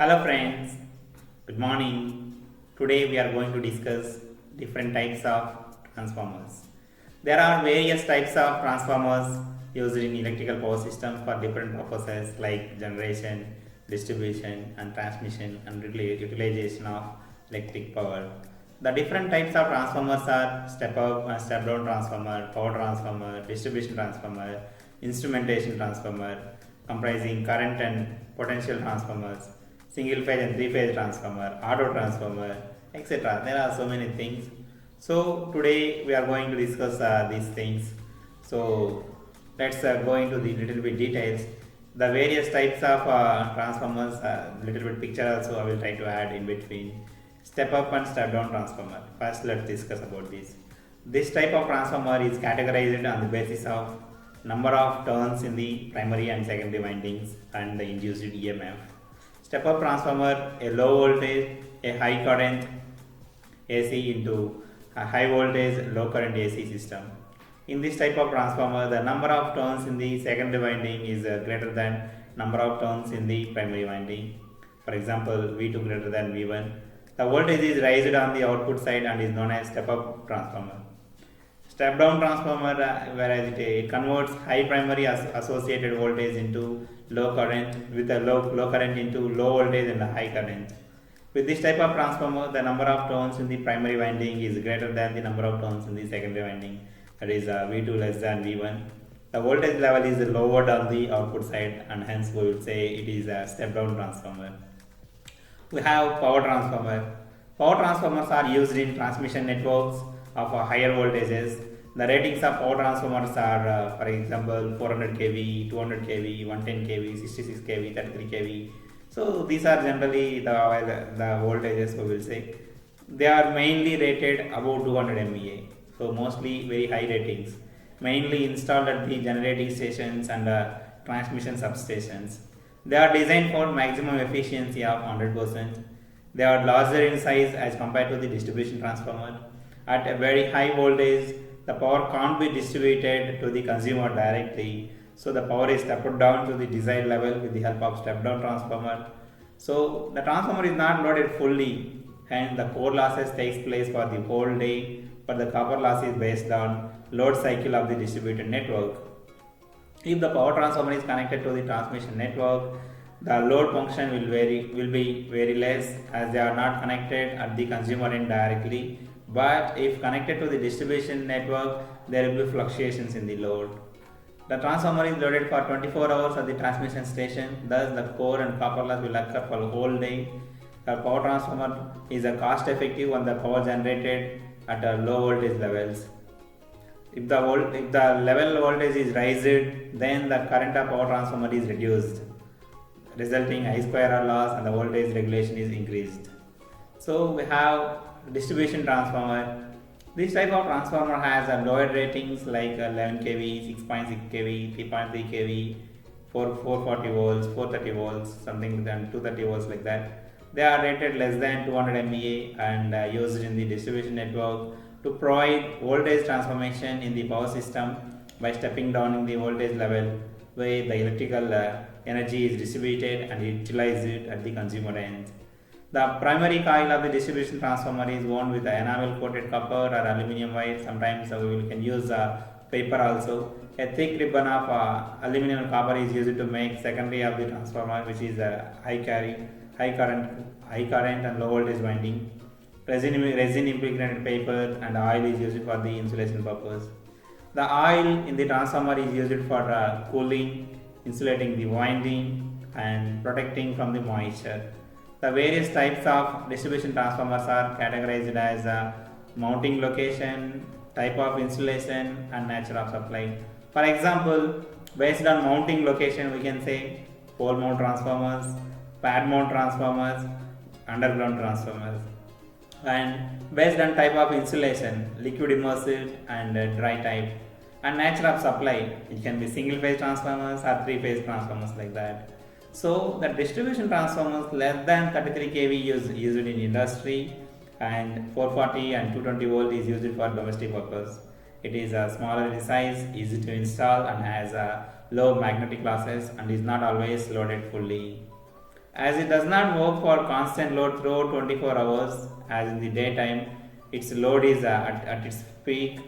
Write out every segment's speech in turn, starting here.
Hello friends, good morning. Today we are going to discuss different types of transformers. There are various types of transformers used in electrical power systems for different purposes like generation, distribution and transmission and utilization of electric power. The different types of transformers are step up and step down transformer, power transformer, distribution transformer, instrumentation transformer, comprising current and potential transformers, single phase and three phase transformer, auto transformer, etc. There are so many things. So today we are going to discuss these things. So let's go into the little bit details. The various types of transformers, little bit picture also I will try to add in between. Step up and step down transformer. First let's discuss about this. This type of transformer is categorized on the basis of number of turns in the primary and secondary windings and the induced EMF. Step up transformer, a low voltage, a high current AC into a high voltage, low current AC system. In this type of transformer, the number of turns in the secondary winding is greater than number of turns in the primary winding. For example, V2 greater than V1. The voltage is raised on the output side and is known as step up transformer. Step down transformer, whereas it converts high primary associated voltage into low current with a low current into low voltage and a high current. With this type of transformer, the number of turns in the primary winding is greater than the number of turns in the secondary winding, that is V2 less than V1. The voltage level is lowered on the output side and hence we will say it is a step down transformer. We have power transformer. Power transformers are used in transmission networks of higher voltages. The ratings of power transformers are, for example, 400 kV, 200 kV, 110 kV, 66 kV, 33 kV. So these are generally the voltages we will say. They are mainly rated above 200 MVA. So mostly very high ratings. Mainly installed at the generating stations and transmission substations. They are designed for maximum efficiency of 100%. They are larger in size as compared to the distribution transformer. At a very high voltage, the power can't be distributed to the consumer directly. So the power is stepped down to the desired level with the help of step down transformer. So the transformer is not loaded fully and the core losses takes place for the whole day, but the copper loss is based on load cycle of the distributed network. If the power transformer is connected to the transmission network, the load function will be very less as they are not connected at the consumer end directly. But if connected to the distribution network, there will be fluctuations in the load. The transformer is loaded for 24 hours at the transmission station, thus the core and copper loss will occur for the whole day. The power transformer is a cost effective when the power generated at low voltage levels. If the level voltage is raised, then the current of power transformer is reduced, resulting I square R loss and the voltage regulation is increased. So we have distribution transformer. This type of transformer has a lower ratings like 11 kV, 6.6 kV, 3.3 kV, 440 volts, 430 volts, something than 230 volts like that. They are rated less than 200 MVA and used in the distribution network to provide voltage transformation in the power system by stepping down in the voltage level where the electrical energy is distributed and utilized at the consumer end. The primary coil of the distribution transformer is wound with enamel coated copper or aluminum wire. Sometimes we can use paper also. A thick ribbon of aluminum and copper is used to make secondary of the transformer, which is high current and low voltage winding. Resin impregnated paper and oil is used for the insulation purpose. The oil in the transformer is used for cooling, insulating the winding and protecting from the moisture. The various types of distribution transformers are categorized as mounting location, type of insulation and nature of supply. For example, based on mounting location we can say pole mount transformers, pad mount transformers, underground transformers. And based on type of insulation, liquid immersive and dry type. And nature of supply, it can be single phase transformers or three phase transformers like that. So the distribution transformers less than 33 kV is used in industry and 440 and 220 volt is used for domestic purpose. It is smaller in size, easy to install and has low magnetic losses and is not always loaded fully. As it does not work for constant load throughout 24 hours, as in the daytime, its load is at its peak,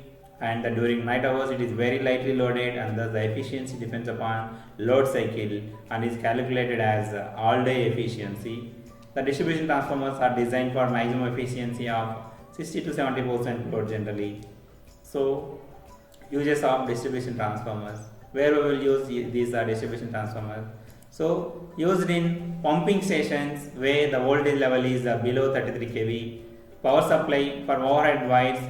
and during night hours it is very lightly loaded, and thus the efficiency depends upon load cycle and is calculated as all day efficiency. The distribution transformers are designed for maximum efficiency of 60 to 70% load generally. So, uses of distribution transformers. Where we will use these distribution transformers? So, used in pumping stations where the voltage level is below 33 kV, power supply for overhead wires,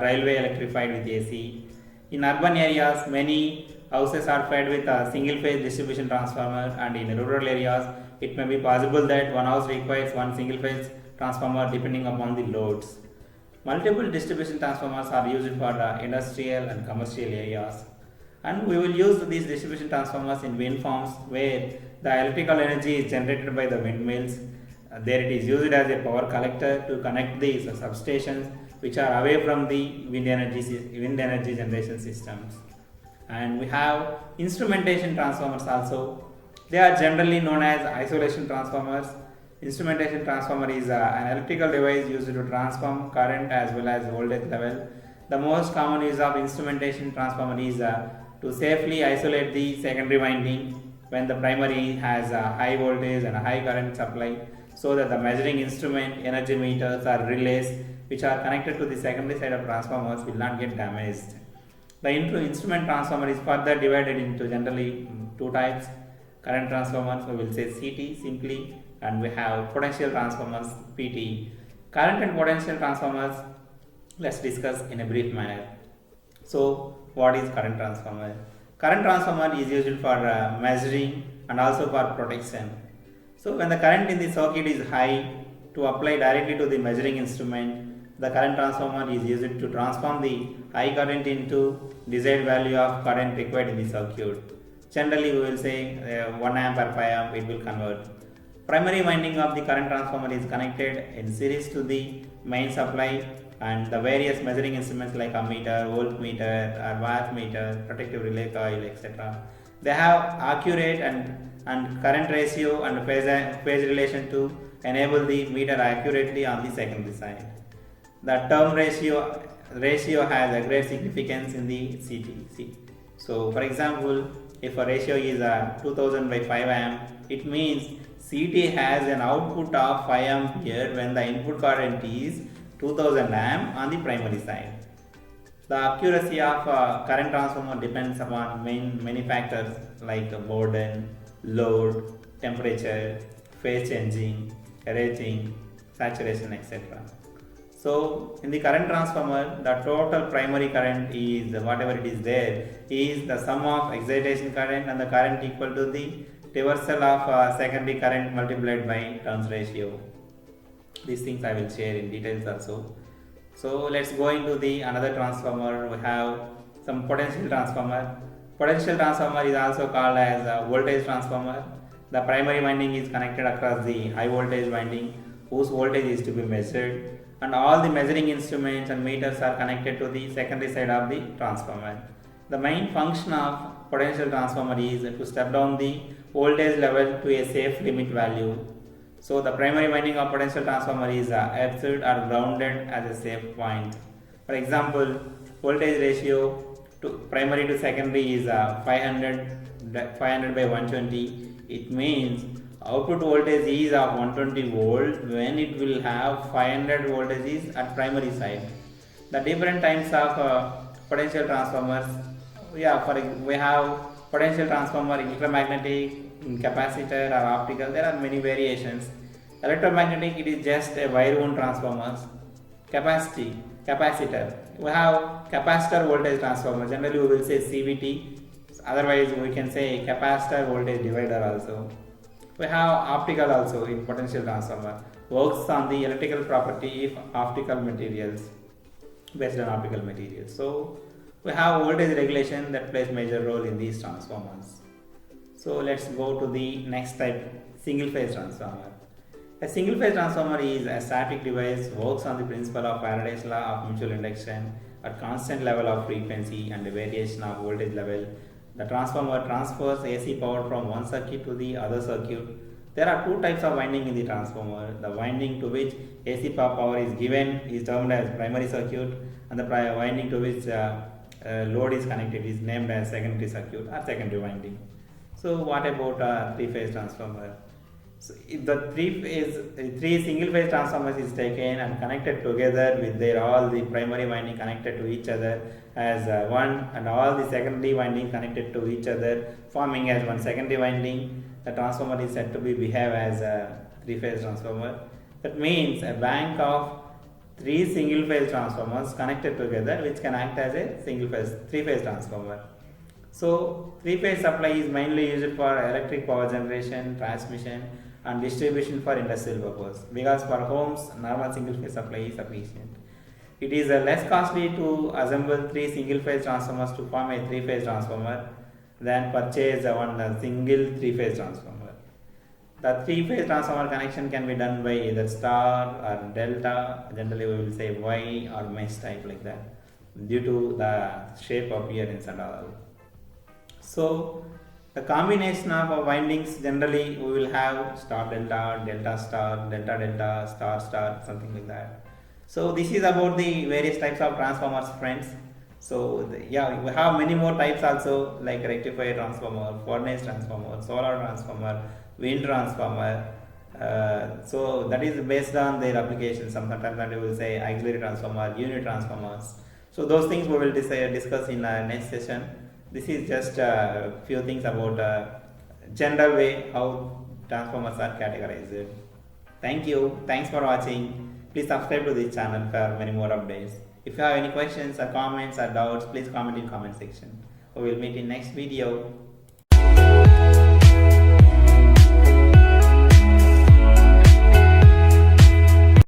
railway electrified with AC. In urban areas, many houses are fed with a single phase distribution transformer, and in rural areas, it may be possible that one house requires one single phase transformer depending upon the loads. Multiple distribution transformers are used for industrial and commercial areas, and we will use these distribution transformers in wind farms where the electrical energy is generated by the windmills. There it is used as a power collector to connect these substations which are away from the wind energy generation systems. And we have instrumentation transformers also. They are generally known as isolation transformers. Instrumentation transformer is an electrical device used to transform current as well as voltage level. The most common use of instrumentation transformer is to safely isolate the secondary winding when the primary has a high voltage and a high current supply, so that the measuring instrument, energy meters or relays which are connected to the secondary side of transformers will not get damaged. The instrument transformer is further divided into generally two types. Current transformers, we will say CT simply, and we have potential transformers, PT. Current and potential transformers, let's discuss in a brief manner. So, what is current transformer? Current transformer is used for measuring and also for protection. So, when the current in the circuit is high, to apply directly to the measuring instrument, the current transformer is used to transform the high current into desired value of current required in the circuit. Generally, we will say 1 amp or 5 amp it will convert. Primary winding of the current transformer is connected in series to the main supply, and the various measuring instruments like ammeter, voltmeter or wattmeter, protective relay coil, etc. They have accurate and current ratio and phase relation to enable the meter accurately on the secondary side. The term ratio has a great significance in the CT. So, for example, if a ratio is 2000 by 5 amp, it means CT has an output of 5 ampere when the input current is 2000 amp on the primary side. The accuracy of current transformer depends upon many factors like burden, load, temperature, phase changing, rating, saturation, etc. So, in the current transformer, the total primary current is whatever it is there is the sum of excitation current and the current equal to the reversal of secondary current multiplied by turns ratio. These things I will share in details also. So, let's go into the another transformer. We have some potential transformer. Potential transformer is also called as a voltage transformer. The primary winding is connected across the high voltage winding whose voltage is to be measured, and all the measuring instruments and meters are connected to the secondary side of the transformer. The main function of potential transformer is to step down the voltage level to a safe limit value. So, the primary winding of potential transformer is earthed or grounded as a safe point. For example, voltage ratio to primary to secondary is 500 by 120. It means output voltage is of 120 volt when it will have 500 voltages at primary side. The different types of potential transformers, we have potential transformer, electromagnetic, capacitor or optical. There are many variations. Electromagnetic, it is just a wire wound transformers. Capacitor, we have capacitor voltage transformer. Generally we will say CVT, otherwise we can say capacitor voltage divider also. We have optical also in potential transformer, works on the electrical property of optical materials, based on optical materials. So, we have voltage regulation that plays major role in these transformers. So, let's go to the next type, single phase transformer. A single phase transformer is a static device, works on the principle of Faraday's law of mutual induction at constant level of frequency and variation of voltage level. The transformer transfers AC power from one circuit to the other circuit. There are two types of winding in the transformer. The winding to which AC power is given is termed as primary circuit, and the winding to which load is connected is named as secondary circuit or secondary winding. So what about a three-phase transformer? So if the three single-phase transformers is taken and connected together with their all the primary winding connected to each other as one, and all the secondary winding connected to each other forming as one secondary winding, the transformer is said to be behave as a three-phase transformer. That means a bank of three single-phase transformers connected together which can act as a single-phase three-phase transformer. So three-phase supply is mainly used for electric power generation, transmission and distribution for industrial purpose, because for homes normal single-phase supply is sufficient. It is less costly to assemble three single-phase transformers to form a three-phase transformer than purchase one single three-phase transformer. The three-phase transformer connection can be done by either star or delta. Generally, we will say Y or mesh type like that, due to the shape, appearance, and all. So, the combination of windings generally we will have star delta, delta star, delta delta, star star, something like that. So, this is about the various types of transformers, friends. So, yeah, we have many more types also, like rectifier transformer, furnace transformer, solar transformer, wind transformer. So that is based on their application. Sometimes we will say auxiliary transformer, unit transformers. So those things we will discuss in next session. This is just a few things about general way how transformers are categorized. Thank you. Thanks for watching. Please subscribe to this channel for many more updates. If you have any questions or comments or doubts, please comment in comment section. We will meet in next video.